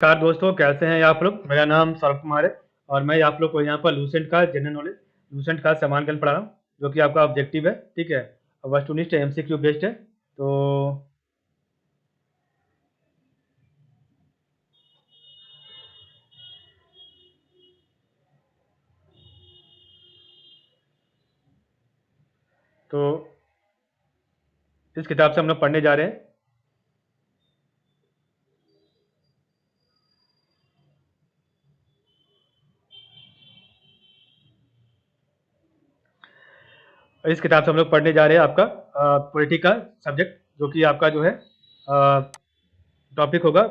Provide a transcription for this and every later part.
नमस्कार दोस्तों, कैसे हैं आप लोग? मेरा नाम सौरभ कुमार है और मैं आप लोग को यहाँ पर लूसेंट का जनरल नॉलेज, लूसेंट का समांकन पढ़ा रहा हूँ, जो कि आपका ऑब्जेक्टिव है, ठीक है? वस्तुनिष्ठ एमसीक्यू बेस्ड है। तो इस किताब से हम लोग पढ़ने जा रहे हैं। इस किताब से हम लोग पढ़ने जा रहे हैं आपका पॉलिटी का सब्जेक्ट, जो कि आपका जो है टॉपिक होगा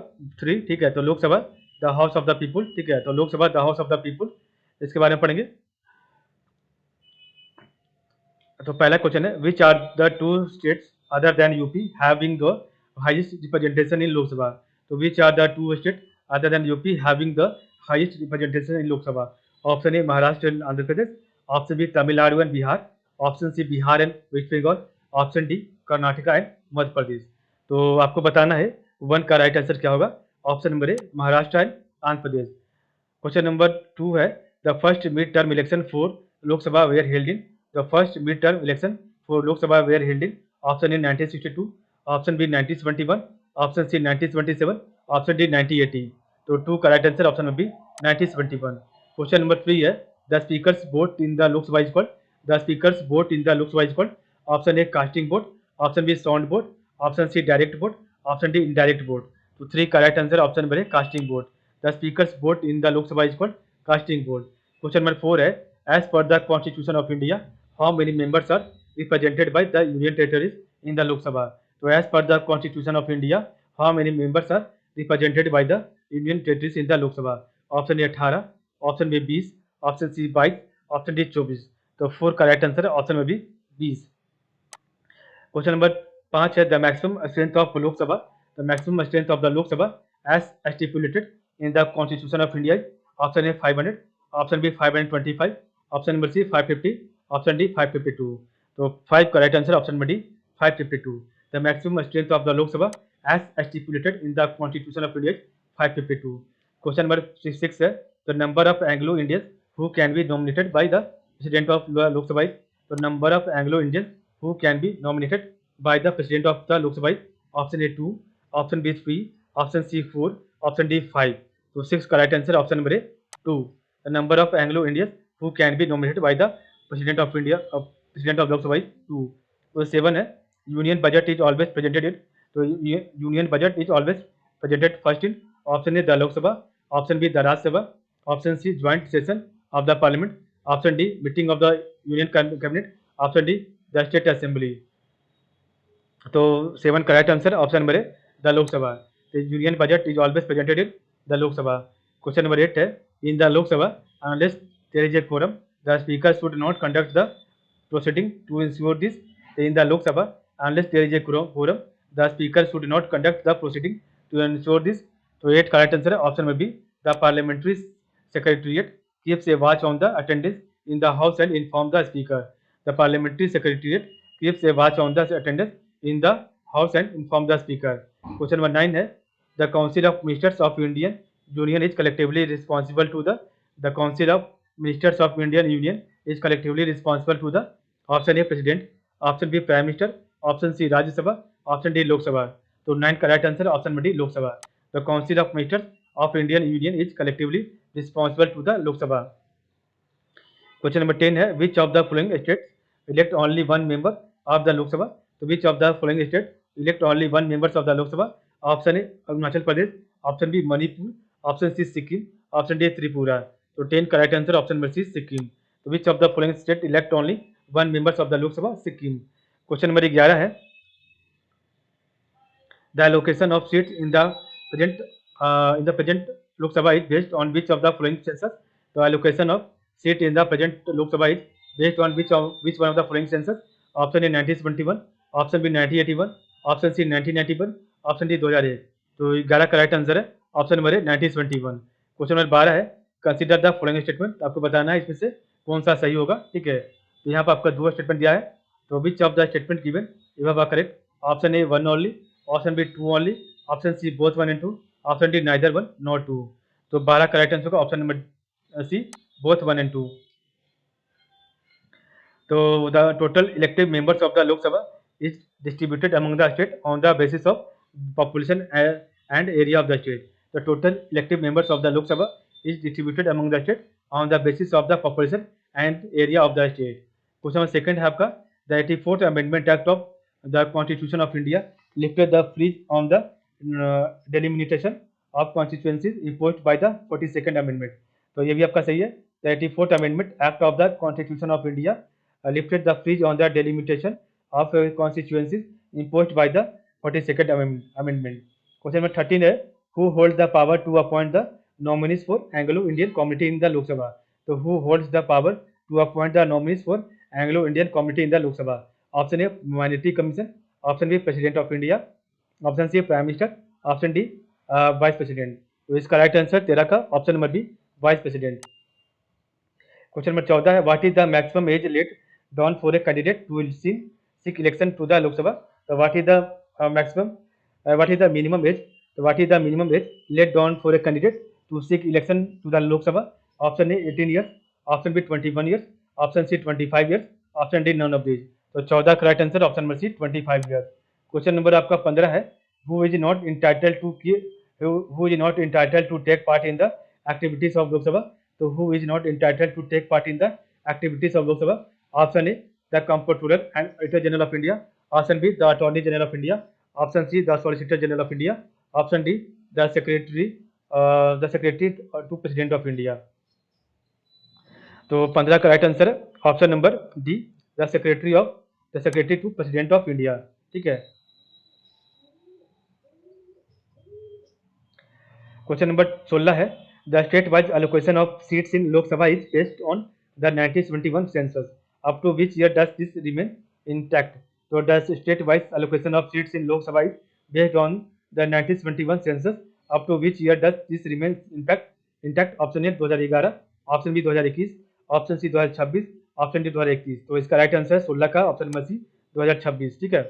3, ठीक है? तो Lok Sabha the house of the people, ठीक है? तो Lok Sabha the house of the people, इसके बारे में पढ़ेंगे। तो पहला क्वेश्चन है, which are the two states other than UP having the highest representation in Lok Sabha? तो which are the two state other than UP having the highest representation in Lok Sabha? Option A Maharashtra and Andhra Pradesh, option B Tamil Nadu and Bihar, option C Bihar and West Bengal, option D Karnataka and Madhya Pradesh. तो आपको बताना है one का right answer क्या होगा। Option number A Maharashtra and Andhra Pradesh. Question number 2 है, the first mid term election for Lok Sabha were held in, the first mid term election for Lok Sabha were held in, option A 1962, option B 1971, option C 1927, option D 1980। तो 2 का right answer option number B 1971। Question number 3 है, the speaker's vote in the Lok Sabha is called, the speaker's vote in the Lok Sabha is called, option A casting vote, option B sound vote, option C direct vote, option D indirect vote. तो 3 का right answer option number A casting vote. The speaker's vote in the Lok Sabha is called casting vote. Question number 4 है, as per the Constitution of India, how many members are represented by the Union Territories in the Lok Sabha? तो as per the Constitution of India, how many members are represented by the Union Territories in the Lok Sabha? Option A 18, option B 20, option C 22, option D 24। तो 4 का right answer है option में B 20। Question number 5 है, the maximum strength of Lok Sabha, the maximum strength of the Lok Sabha as stipulated in the constitution of India. Option A 500, option B 525, option number C 550, option D 552। तो 5 का right answer option number D 552। The maximum strength of the Lok Sabha as stipulated in the constitution of India 552। Question number 6 है, the number of Anglo Indians who can be nominated by the president of Lok Sabha. The number of Anglo Indians who can be nominated by the president of the Lok Sabha? Option A 2, option B 3, option C 4, option D 5। तो 6 का right answer option number A 2। The number of Anglo Indians who can be nominated by the president of India, president of Lok Sabha 2। तो 7 है, union budget is always presented in, तो union budget is always presented first in, option A the Lok Sabha, option B the Rajya Sabha, option C joint session of the parliament, option D meeting of the union cabinet, option D the state assembly. तो 7 का right answer option number A the Lok Sabha. The union budget is always presented in the Lok Sabha. Question number 8 है, in the Lok Sabha unless there is a quorum the speaker should not conduct the proceeding to ensure this। in the Lok Sabha unless there is a quorum the speaker should not conduct the proceeding to ensure this। तो 8 का right answer है option number be the parliamentary secretariat keeps a watch on the attendance in the house and inform the speaker। the parliamentary secretariat keeps a watch on the attendance in the house and inform the speaker। question number 9 है, the council of ministers of Indian union is collectively responsible to the council of ministers of Indian union is collectively responsible to the option A president, option B prime minister, option C Rajya Sabha, option D Lok Sabha. तो 9 का right answer option number D Lok Sabha. The council of ministers of Indian union is collectively responsible to the Lok Sabha. Question number 10 है, which of the following states elect only one member of the Lok Sabha. तो which of the following state elect only one members of the Lok Sabha. Option A Arunachal Pradesh, option B Manipur, option C Sikkim, option D Tripura. तो 10 का right answer option number C Sikkim. तो which of the following state elect only one members of the Lok Sabha, Sikkim. Question number 11 है, the allocation of seats in the present Lok Sabha is based on which of the following census। the allocation of seat in the present Lok Sabha is based on which one of the following census। Option A 1971, option B 1981, option C 1991, option D 2001। तो 11 का right answer है option number A 1971। Question number 12 है, consider the following statement. आपको बताना है इसमें से कौन सा सही होगा, ठीक है? तो यहाँ पर आपका दो स्टेटमेंट दिया है, तो which of the statement given you have correct. Option A 1 only, option B 2 only, option C both 1 and 2, option D neither one not two. तो 12 करेक्ट आंसर का option number C both 1 and 2। तो the total elective members of the Lok Sabha is distributed among the state on the basis of population and area of the state. The total elective members of the Lok Sabha is distributed among the state on the basis of the population and area of the state. Question number second है आपका, the 84th amendment act of the constitution of India lifted the freeze on the delimitation of constituencies imposed by the 42nd amendment। तो ये भी आपका सही है। The 84th amendment act of the constitution of India lifted the freeze on the delimitation of constituencies imposed by the 42nd amendment। Question number 13 है, who holds the power to appoint the nominees for Anglo-Indian community in the Lok Sabha। तो who holds the power to appoint the nominees for Anglo-Indian community in the Lok Sabha। Option A minority commission, option B president of India, option C prime minister, option D vice president. तो इसका right answer 13 का option number B vice president. Question number 14 है, what is the maximum age let down for a candidate to seek election to the Lok Sabha. तो what is the maximum, what is the minimum age, तो what is the minimum age let down for a candidate to seek election to the Lok Sabha. Option A 18 years, option B 21 years, option C 25 years, option D none of these. तो 14 का right answer option number C 25 years. Question number आपका 15 है, who is not entitled to take part in the activities of Lok Sabha। तो who is not entitled to take part in the activities of Lok Sabha। Option A the comptroller and auditor general of India, option B the attorney general of India, option C the solicitor general of India, option D the secretary to president of India. तो 15 का right answer option number D the secretary to president of India. ठीक है। Question number 16 है, the state wise allocation of seats in Lok Sabha is based on the 1971 census, up to which year does this remain intact. तो the state wise allocation of seats in Lok Sabha is based on the 1971 census, up to which year does this remain intact. Option A 2011, option B 2021, option C 2026, option D 2021। तो इसका right answer 16 का option number सी 2026। ठीक है।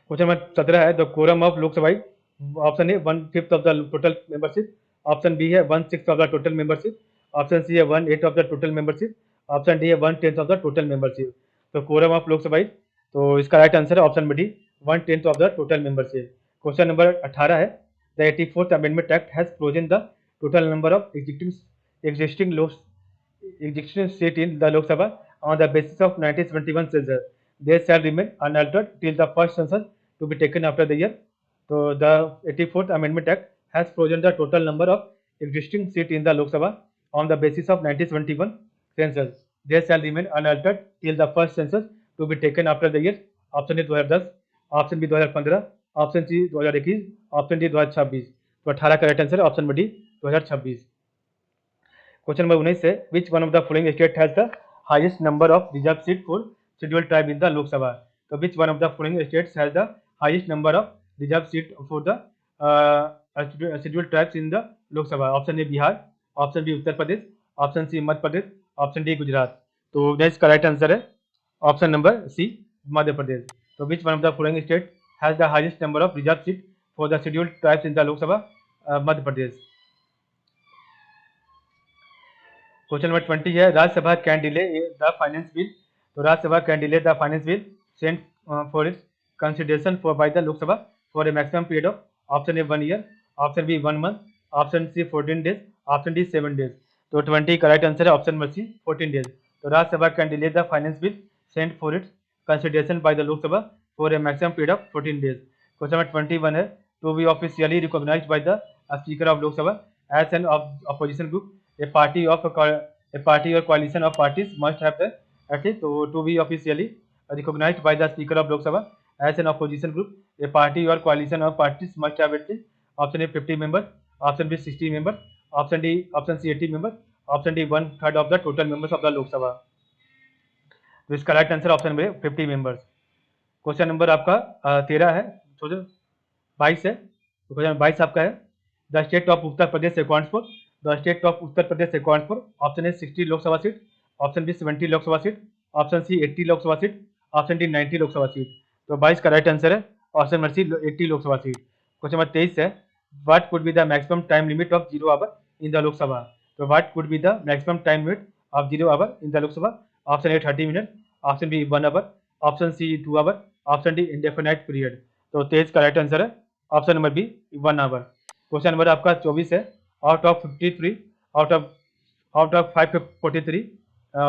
Question number 17 है, the quorum of Lok Sabha, option A 1/5 of the total membership, option B है 1/6 of the total membership, option C है 1/8 of the total membership, option D है 1/10 of the total membership. तो quorum of Lok Sabha, तो इसका right answer है option B 1/10 of the total membership. Question number 18 है, the 84th amendment act has frozen the total number of existing seat in the Lok Sabha on the basis of 1971 census. They shall remain unaltered till the first census to be taken after the year। So the 84th Amendment Act has frozen the total number of existing seats in the Lok Sabha on the basis of 1971 census. They shall remain unaltered till the first census to be taken after the year। Option A 2010, option B 2015, option C 2021, option D 2026। तो 18 का right answer है option B 2026। Question number 19 है, which one of the following state has the highest number of reserve seat for scheduled tribe in the Lok Sabha. तो which one of the following states has the highest number of reserve seat for the scheduled tribes in the Lok सभा। Option A Bihar, option B Uttar Pradesh, option C Madhya Pradesh, option D Gujarat. तो next का right answer है option number C Madhya Pradesh. तो which one of the following state has the highest number of reserve seat for the scheduled tribes in the Lok Sabha, Madhya Pradesh. Question number 20 है, Rajya Sabha can delay the finance bill. तो Rajya Sabha can delay the finance bill sent for its consideration for by the Lok Sabha for a maximum period of, option A 1 year, option B 1 month, option C 14 days, option D 7 days. तो 20 का right answer है option number C 14 days. तो Rajya Sabha can delay the finance bill sent for its consideration by the Lok Sabha for a maximum period of 14 days. Question number 21 है, to be officially recognised by the speaker of Lok Sabha as an opposition group, a party or coalition of parties must have the at least to be officially recognized by the speaker of Lok Sabha as an opposition group, a party or coalition of parties must have at least option A 50 members, option B 60 members, option C 80 members, option D 1/3 of the total members of the Lok Sabha। तो इसका right answer option number 50 members. Question number आपका 13 है, सोचो 22 है। तो question 22 आपका है, the state of Uttar Pradesh accounts for, the state of Uttar Pradesh account for, option A 60 Lok Sabha seat, option B 70 Lok Sabha seat, option C 80 Lok Sabha seat, option D 90 Lok Sabha seat. तो 22 का राइट आंसर है option number C 80 Lok Sabha seat. Question number 23 है, what could be the maximum time limit of 0 hour in the Lok Sabha? So what could be the maximum time limit of 0 hour in the Lok Sabha? Option A 30 minutes, option B 1 hour, option C 2 hour, option D indefinite period. तो 23 का right answer है option number B 1 hour. Question number आपका 24 है। Out of 53 out of 543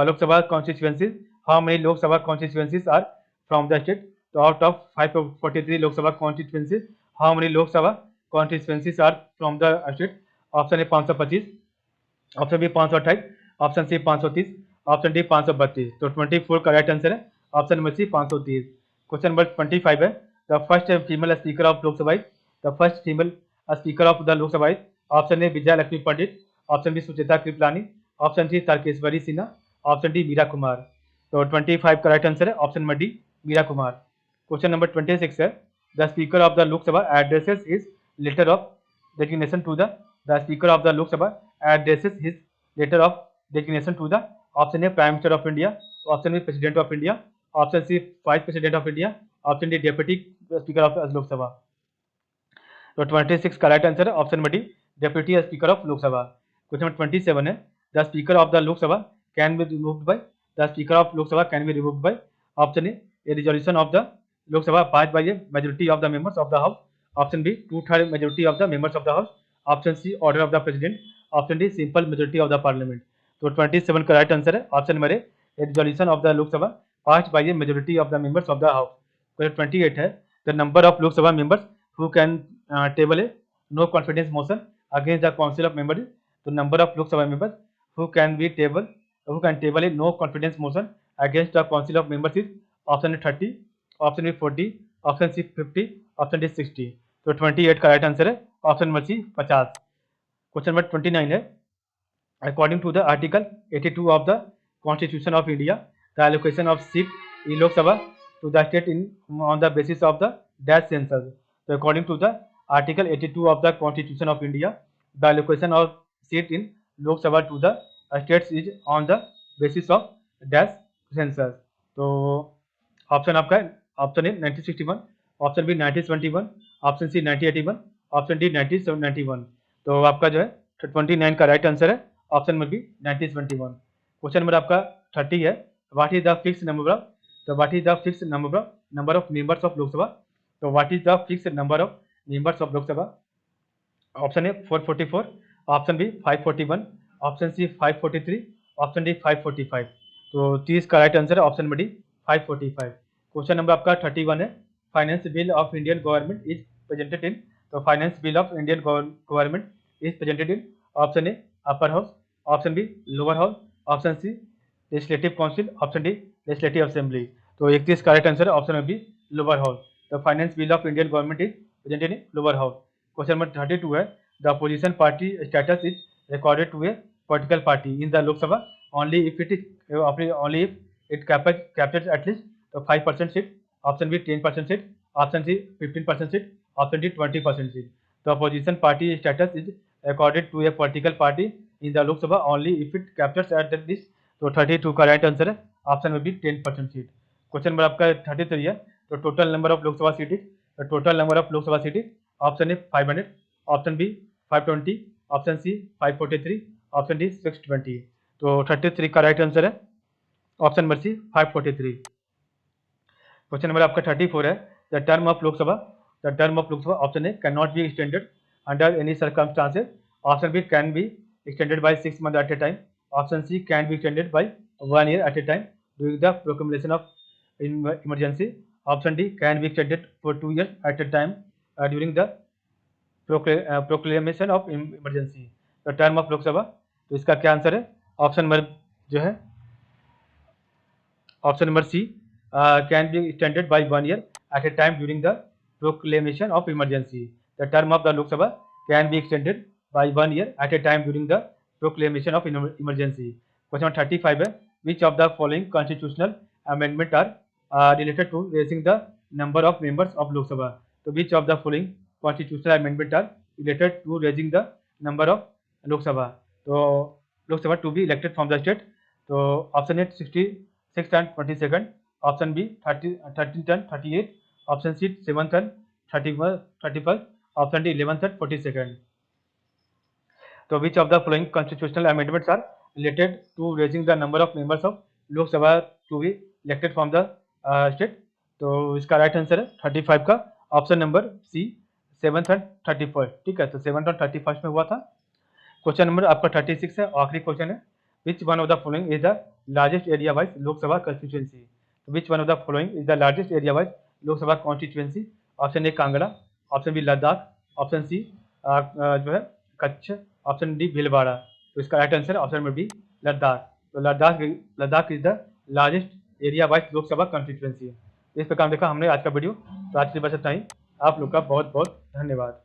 Lok Sabha constituencies how many Lok Sabha constituencies are from the state? तो out of 543 Lok Sabha constituencies how many Lok Sabha constituencies are from the state? Option A 525, option B 528, option C 530, option D 532। तो 24 का right answer है option number C 530। Question number 25 है। The first female speaker of Lok Sabha, the first female speaker of the Lok Sabha, option A Vijaya Lakshmi Pandit, option B Sucheta Kripalani, option C Tarkeshwari Sinha, option D Meera Kumar. तो 25 का right answer है option number D Meera Kumar. Question number 26 है। The speaker of the Lok Sabha addresses his letter of designation to the speaker of the Lok Sabha addresses his letter of designation to the option A Prime Minister of India, option B President of India, option C Vice President of India, option D Deputy Speaker of Lok Sabha। तो 26 का right answer है option number D deputy speaker of Lok Sabha. Question number 27 है। The speaker of the Lok Sabha can be removed by, the speaker of Lok Sabha can be removed by option A resolution of the Lok Sabha pass by a majority of the members of the house, option B 2/3 majority of the members of the house, option C order of the president, option D simple majority of the parliament. तो 27 का right answer है option number A resolution of the Lok Sabha pass by a majority of the members of the house. Question 28 है। The number of Lok Sabha members who can table a no confidence motion against the council of members? तो number of Lok Sabha members who can table a no confidence motion against the council of members is option A 30, option B 40, option C 50, option D 60। तो 28 का right answer है option number C 50। Question number 29 है। According to the Article 82 of the Constitution of India, the allocation of seat in Lok Sabha to the state on the basis of the dash census। So according to the Article 82 of the Constitution of India, the allocation of seat in Lok Sabha to the states is on the basis of dash census। तो option आपका option A 1961, option B 1971, option C 1981, option D 1991। तो आपका जो है 29 का right answer है option number B 1971। Question number आपका 30 है। What is the fix number of, तो what is the fix number of members of Lok Sabha? तो what is the fix number of members of Lok Sabha? Option A 444, option B 541, option C 543, option D 545। तो 30 का right answer है option number D 545। Question number आपका 31 है। Finance bill of Indian government is presented in, तो finance bill of Indian government is presented in option A upper house, option B lower house, option C legislative council, option D legislative assembly. तो 31 का right answer है option number B lower house. The finance bill of Indian government is presented in lower house। Question number 32 है। The opposition party status is recorded to a political party in the Lok Sabha only if it captures at least 5% seat, option B 10% seat, option C 15% seat, option D 20% seat। The opposition party status is recorded to a political party in the Lok Sabha only if it captures at least, तो 32 का right answer है option में भी 10% seat. Question number आपका 33 है। तो total number of Lok Sabha seat is, total number of Lok Sabha seat is option A 500, option B 520, option C 543, option D 620। तो 33 का राइट आंसर है option number C 543। Question number आपका 34 है। The term of Lok Sabha, option A can not be extended under any circumstances, option B can be extended by 6 months at a time, option C can be extended by 1 year at a time during the proclamation of emergency, option D can be extended for 2 years at a time during the proclamation of emergency. The term of Lok Sabha, तो इसका क्या answer है option number जो है option number C can be extended by 1 year at a time during the proclamation of emergency. The term of the Lok Sabha can be extended by 1 year at a time during the proclamation of emergency. Question 35 है। Which of the following constitutional amendment are related to raising the number of members of Lok Sabha? So which of the following constitutional amendment are related to raising the number of Lok Sabha? तो Lok Sabha to be elected from the state, तो option A 66 and 22nd, option B 13th and 38, option C 7th and 31st, option D 11th and 42nd. तो which of the following constitutional amendments are related to raising the number of members of Lok Sabha to be elected from the state? तो इसका right answer है 35 का option number C 7th and 31st. ठीक है, तो 7th और 31st में हुआ था. क्वेश्चन नंबर आपका 36 है, आखिरी क्वेश्चन है. Which one of the following is the largest area wise Lok Sabha constituency? Which one of the following is the largest area wise Lok Sabha constituency? Option A Kangra, option B Ladakh, option C जो है Kutch, option D Bhilwara. तो इसका right answer है option number B Ladakh. तो Ladakh is the largest area wise Lok Sabha constituency. इस प्रकार देखा हमने आज का वीडियो. तो आज के लिए बस इतना ही. आप लोग का बहुत बहुत धन्यवाद.